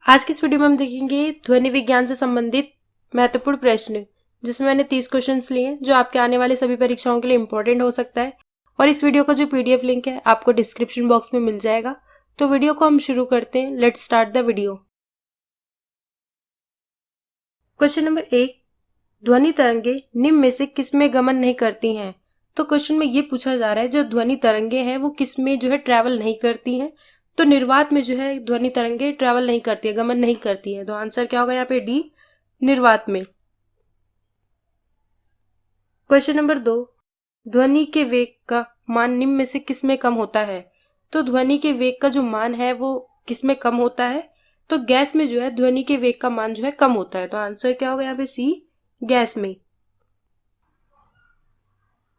आज की इस वीडियो में हम देखेंगे ध्वनि विज्ञान से संबंधित महत्वपूर्ण प्रश्न, जिसमें मैंने 30 क्वेश्चंस लिए हैं जो आपके आने वाले सभी परीक्षाओं के लिए इंपॉर्टेंट हो सकता है। और इस वीडियो का जो पीडीएफ लिंक है आपको डिस्क्रिप्शन बॉक्स में मिल जाएगा। तो वीडियो को हम शुरू करते हैं। Let's start the video. Question number 1, ध्वनि तरंगे निम्न में से किसमें गमन नहीं करती हैं? तो क्वेश्चन में ये पूछा जा रहा है जो ध्वनि तरंगे हैं वो किस में ट्रैवल नहीं करती हैं। तो निर्वात में ध्वनि तरंगे ट्रैवल नहीं करती है, गमन नहीं करती है। तो आंसर क्या होगा यहाँ पे? डी, निर्वात में। क्वेश्चन नंबर 2, ध्वनि के वेग का मान निम्न में से किसमें कम होता है? तो ध्वनि के वेग का जो मान है वो किसमें कम होता है? तो गैस में ध्वनि के वेग का मान कम होता है। तो आंसर क्या होगा यहाँ पे? सी, गैस में।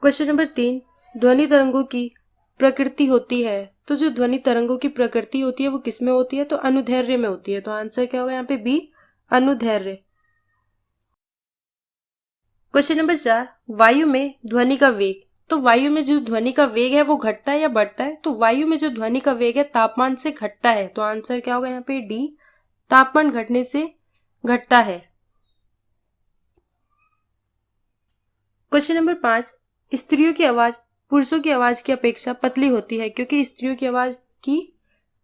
क्वेश्चन नंबर 3, ध्वनि तरंगों की प्रकृति होती है। तो जो ध्वनि तरंगों की प्रकृति होती है वो किसमें होती है? तो अनुदैर्ध्य में होती है। तो आंसर क्या होगा यहाँ पे? बी, अनुदैर्ध्य। क्वेश्चन नंबर 4, वायु में ध्वनि का वेग। तो वायु में जो ध्वनि का वेग है वो घटता है या बढ़ता है? तो वायु में जो ध्वनि का वेग है तापमान से घटता है। तो आंसर क्या होगा यहाँ पे? डी, तापमान घटने से घटता है। क्वेश्चन नंबर 5, स्त्रियों की आवाज पुरुषों की आवाज की अपेक्षा पतली होती है क्योंकि स्त्रियों की आवाज की।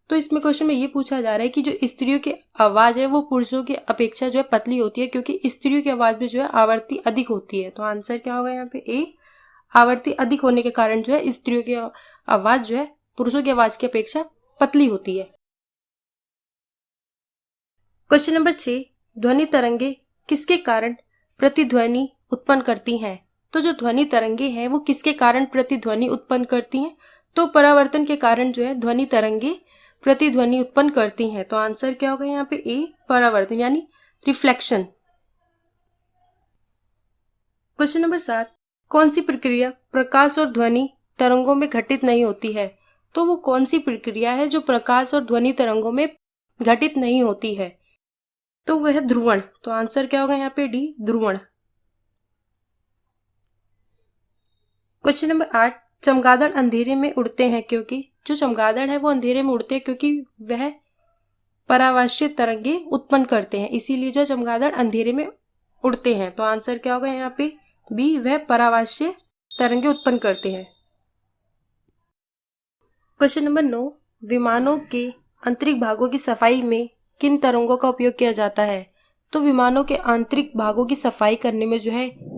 तो इसमें क्वेश्चन में ये पूछा जा रहा है कि जो स्त्रियों की आवाज है वो पुरुषों की अपेक्षा पतली होती है क्योंकि स्त्रियों की आवाज में आवृत्ति अधिक होती है। तो आंसर क्या होगा यहाँ पे? ए, आवृत्ति अधिक होने के कारण स्त्रियों की आवाज पुरुषों की आवाज की अपेक्षा पतली होती है। क्वेश्चन नंबर 6, ध्वनि तरंगे किसके कारण प्रतिध्वनि उत्पन्न करती हैं? तो जो ध्वनि तरंगे हैं वो किसके कारण प्रतिध्वनि उत्पन्न करती हैं? तो परावर्तन के कारण ध्वनि तरंगे प्रतिध्वनि उत्पन्न करती हैं। तो आंसर क्या होगा यहाँ पे? ए, परावर्तन यानी रिफ्लेक्शन। क्वेश्चन नंबर 7, कौन सी प्रक्रिया प्रकाश और ध्वनि तरंगों में घटित नहीं होती है? तो वो कौन सी प्रक्रिया है जो प्रकाश और ध्वनि तरंगों में घटित नहीं होती है? तो वह है ध्रुवण। तो आंसर क्या होगा यहाँ पे? डी, ध्रुवण। क्वेश्चन नंबर 8, चमगादड़ अंधेरे में उड़ते हैं क्योंकि जो चमगादड़ है वो अंधेरे में उड़ते हैं क्योंकि वह परावैश्य तरंगे उत्पन्न करते हैं, इसीलिए चमगादड़ अंधेरे में उड़ते हैं। तो आंसर क्या होगा यहाँ पे? बी, वह परावैश्य तरंगे उत्पन्न करते हैं। क्वेश्चन नंबर 9, विमानों के आंतरिक भागों की सफाई में किन तरंगों का उपयोग किया जाता है? तो विमानों के आंतरिक भागों की सफाई करने में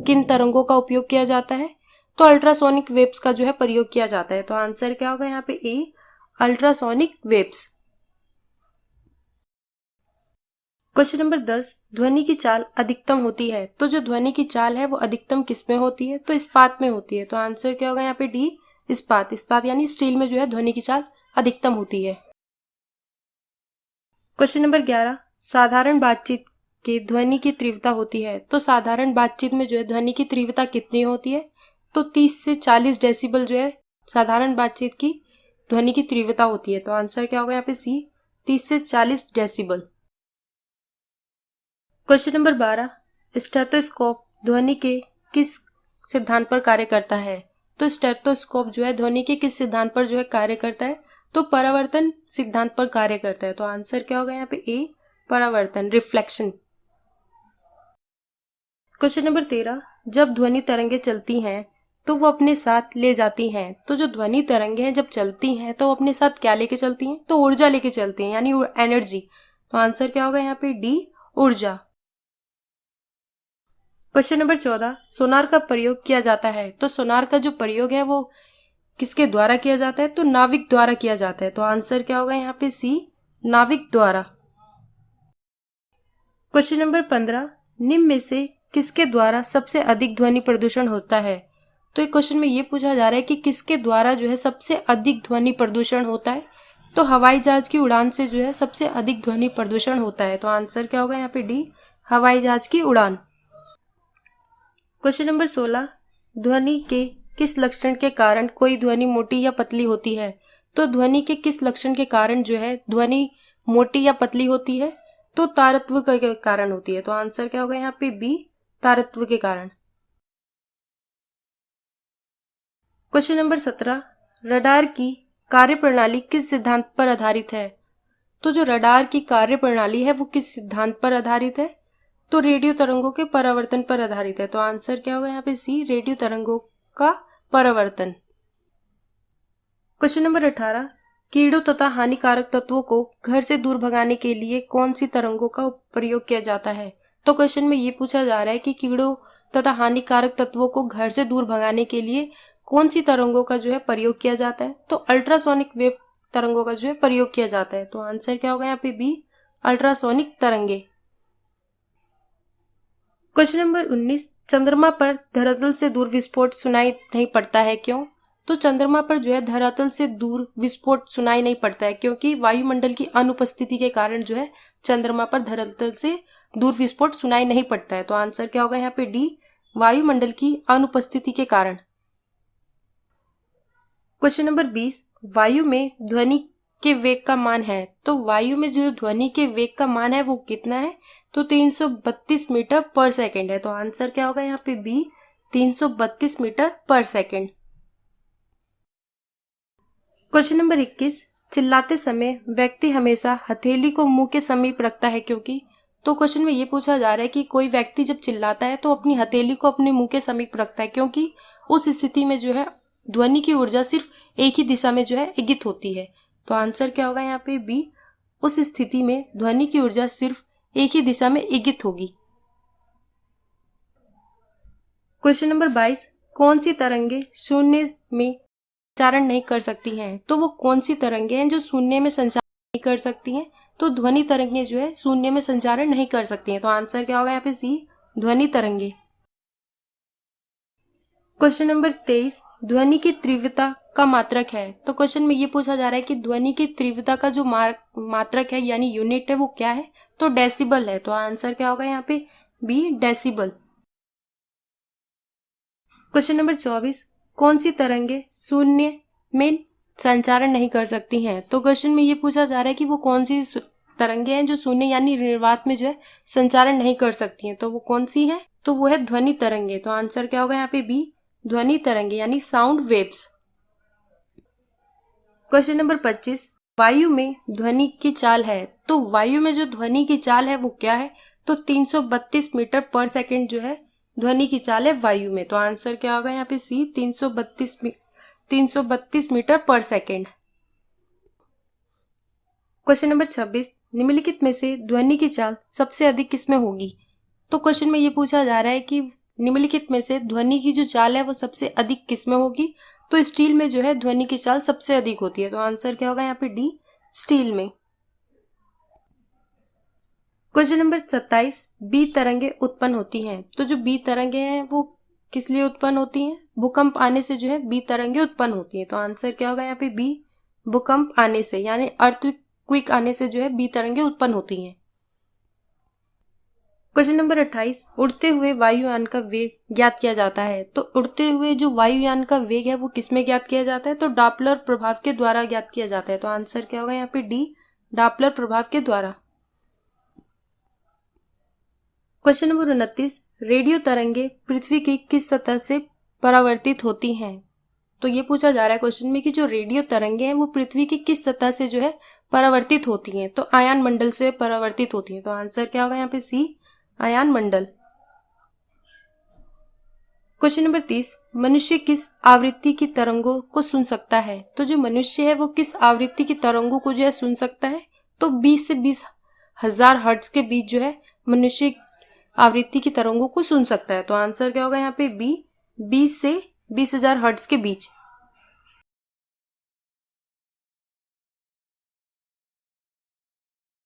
किन तरंगों का उपयोग किया जाता है? तो अल्ट्रासोनिक वेव्स का प्रयोग किया जाता है। तो आंसर क्या होगा यहाँ पे? ए, अल्ट्रासोनिक वेव्स। क्वेश्चन नंबर 10, ध्वनि की चाल अधिकतम होती है। तो जो ध्वनि की चाल है वो अधिकतम किस में होती है? तो इस्पात में होती है। तो आंसर क्या होगा यहाँ पे? डी, इस्पात। इस्पात यानी स्टील में ध्वनि की चाल अधिकतम होती है। क्वेश्चन नंबर 11, साधारण बातचीत की ध्वनि की तीव्रता होती है। तो साधारण बातचीत में ध्वनि की तीव्रता कितनी होती है? तो 30 से 40 डेसिबल साधारण बातचीत की ध्वनि की तीव्रता होती है। तो आंसर क्या होगा यहाँ पे? सी, 30 से 40 डेसिबल। क्वेश्चन नंबर 12, स्टेथोस्कोप ध्वनि के किस सिद्धांत पर कार्य करता है? तो स्टेथोस्कोप ध्वनि के किस सिद्धांत पर कार्य करता है? तो परावर्तन सिद्धांत पर कार्य करता है। तो आंसर क्या होगा यहाँ पे? ए, परावर्तन, रिफ्लेक्शन। क्वेश्चन नंबर 13, जब ध्वनि तरंगे चलती हैं तो वो अपने साथ ले जाती हैं। तो जो ध्वनि तरंगे हैं जब चलती हैं तो वो अपने साथ क्या लेके चलती हैं? तो ऊर्जा लेके चलती हैं यानी एनर्जी। तो आंसर क्या होगा यहाँ पे? डी, ऊर्जा। क्वेश्चन नंबर 14, सोनार का प्रयोग किया जाता है। तो सोनार का जो प्रयोग है वो किसके द्वारा किया जाता है? तो नाविक द्वारा किया जाता है। तो आंसर क्या होगा यहाँ पे? सी, नाविक द्वारा। क्वेश्चन नंबर 15, निम्न में से किसके द्वारा सबसे अधिक ध्वनि प्रदूषण होता है? तो एक क्वेश्चन में ये पूछा जा रहा है कि किसके द्वारा सबसे अधिक ध्वनि प्रदूषण होता है? तो हवाई जहाज की उड़ान से सबसे अधिक ध्वनि प्रदूषण होता है। तो आंसर क्या होगा यहाँ पे? डी, हवाई जहाज की उड़ान। क्वेश्चन नंबर 16, ध्वनि के किस लक्षण के कारण कोई ध्वनि मोटी या पतली होती है? तो ध्वनि के किस लक्षण के कारण ध्वनि मोटी या पतली होती है? तो तारत्व के कारण होती है। तो आंसर क्या होगा यहाँ पे? बी, तारत्व के कारण। क्वेश्चन नंबर 17, रडार की कार्यप्रणाली किस सिद्धांत पर आधारित है? तो जो रडार की कार्य प्रणाली है वो किस सिद्धांत पर आधारित है? तो रेडियो तरंगों के परावर्तन पर आधारित है। तो आंसर क्या होगा यहाँ पे? सी, रेडियो तरंगों का परावर्तन। क्वेश्चन नंबर 18, कीड़ों तथा हानिकारक तत्वों को घर से दूर भगाने के लिए कौन सी तरंगों का प्रयोग किया जाता है? तो क्वेश्चन में ये पूछा जा रहा है कि कीड़ों तथा हानिकारक तत्वों को घर से दूर भगाने के लिए कौन सी तरंगों का जो है प्रयोग किया जाता है? तो अल्ट्रासोनिक वेव तरंगों का जो है प्रयोग किया जाता है। तो आंसर क्या होगा यहाँ पे? बी, अल्ट्रासोनिक तरंगे। क्वेश्चन नंबर 19, चंद्रमा पर धरातल से दूर विस्फोट सुनाई नहीं पड़ता है, क्यों? तो चंद्रमा पर जो है धरातल से दूर विस्फोट सुनाई नहीं पड़ता है क्योंकि वायुमंडल की अनुपस्थिति के कारण जो है चंद्रमा पर धरातल से दूर विस्फोट सुनाई नहीं पड़ता है। तो आंसर क्या होगा यहाँ पे? डी, वायुमंडल की अनुपस्थिति के कारण। क्वेश्चन नंबर 20, वायु में ध्वनि के वेग का मान है। तो वायु में जो ध्वनि के वेग का मान है वो कितना है? तो 332 मीटर पर सेकेंड है। तो आंसर क्या होगा यहाँ पे? बी, 332 मीटर पर सेकेंड। क्वेश्चन नंबर 21, चिल्लाते समय व्यक्ति हमेशा हथेली को मुंह के समीप रखता है क्योंकि? तो क्वेश्चन में ये पूछा जा रहा है कि कोई व्यक्ति जब चिल्लाता है तो अपनी हथेली को अपने मुंह के समीप रखता है क्योंकि उस स्थिति में जो है ध्वनि की ऊर्जा सिर्फ एक ही दिशा में जो है इंगित होती है। तो आंसर क्या होगा यहाँ पे? बी, उस स्थिति में ध्वनि की ऊर्जा सिर्फ एक ही दिशा में इंगित होगी। क्वेश्चन नंबर 22, कौन सी तरंगे शून्य में संचारण नहीं कर सकती हैं? तो वो कौन सी तरंगे हैं जो शून्य में संचारण नहीं कर सकती हैं? तो ध्वनि तरंगे जो है शून्य में संचारण नहीं कर सकती हैं। तो आंसर क्या होगा यहाँ पे? सी, ध्वनि तरंगे। क्वेश्चन नंबर 23, ध्वनि की तीव्रता का मात्रक है। तो क्वेश्चन में ये पूछा जा रहा है कि ध्वनि की तीव्रता का जो मात्रक है यानी यूनिट है वो क्या है? तो डेसिबल है। तो आंसर क्या होगा यहाँ पे? B, decibel. क्वेश्चन नंबर 24, कौन सी तरंगे शून्य में संचारण नहीं कर सकती हैं? तो क्वेश्चन में ये पूछा जा रहा है कि वो कौन सी तरंगे हैं जो शून्य यानी निर्वात में जो है संचारण नहीं कर सकती हैं। तो वो कौन सी है? तो वो है ध्वनि तरंगे। तो आंसर क्या होगा यहाँ पे? बी, ध्वनि तरंगे यानी साउंड वेव्स। क्वेश्चन नंबर 25, वायु में ध्वनि की चाल है। तो वायु में जो ध्वनि की चाल है वो क्या है? तो 332 मीटर पर सेकेंड जो है ध्वनि की चाल है वायु में। तो आंसर क्या होगा यहाँ पे? सी, 332 मीटर पर सेकेंड। क्वेश्चन नंबर 26, निम्नलिखित में से ध्वनि की चाल सबसे अधिक किसमें होगी? तो क्वेश्चन में ये पूछा जा रहा है कि निम्नलिखित में से ध्वनि की जो चाल है वो सबसे अधिक किसमें होगी? तो स्टील में जो है ध्वनि की चाल सबसे अधिक होती है। तो आंसर क्या होगा यहाँ पे? डी, स्टील में। क्वेश्चन नंबर 27, बी तरंगे उत्पन्न होती हैं। तो जो बी तरंगे हैं वो किस लिए उत्पन्न होती हैं? भूकंप आने से जो है बी तरंगे उत्पन्न होती हैं। तो आंसर क्या होगा यहाँ पे? बी, भूकंप आने से यानी अर्थक्वेक आने से जो है बी तरंगे उत्पन्न होती हैं। क्वेश्चन नंबर 28, उड़ते हुए वायुयान का वेग ज्ञात किया जाता है। तो उड़ते हुए जो वायुयान का वेग है वो किसमें ज्ञात किया जाता है? तो डॉपलर प्रभाव के द्वारा ज्ञात किया जाता है। तो आंसर क्या होगा यहाँ पे? डी, डॉपलर प्रभाव के द्वारा। क्वेश्चन नंबर 29, रेडियो तरंगे पृथ्वी की किस सतह से परावर्तित होती हैं? तो ये पूछा जा रहा है क्वेश्चन में कि जो रेडियो तरंगे हैं वो पृथ्वी की किस सतह से जो है परावर्तित होती हैं? तो आयन मंडल से परावर्तित होती हैं। तो आंसर क्या होगा यहाँ पे? सी, आयन मंडल। क्वेश्चन नंबर 30, मनुष्य किस आवृत्ति की तरंगों को सुन सकता है? तो जो मनुष्य है वो किस आवृत्ति की तरंगों को जो है सुन सकता है? तो 20 से 20,000 हर्ट्ज के बीच जो है मनुष्य आवृत्ति की तरंगों को सुन सकता है। तो आंसर क्या होगा यहाँ पे? बी, 20 से 20,000 हर्ट्ज के बीच।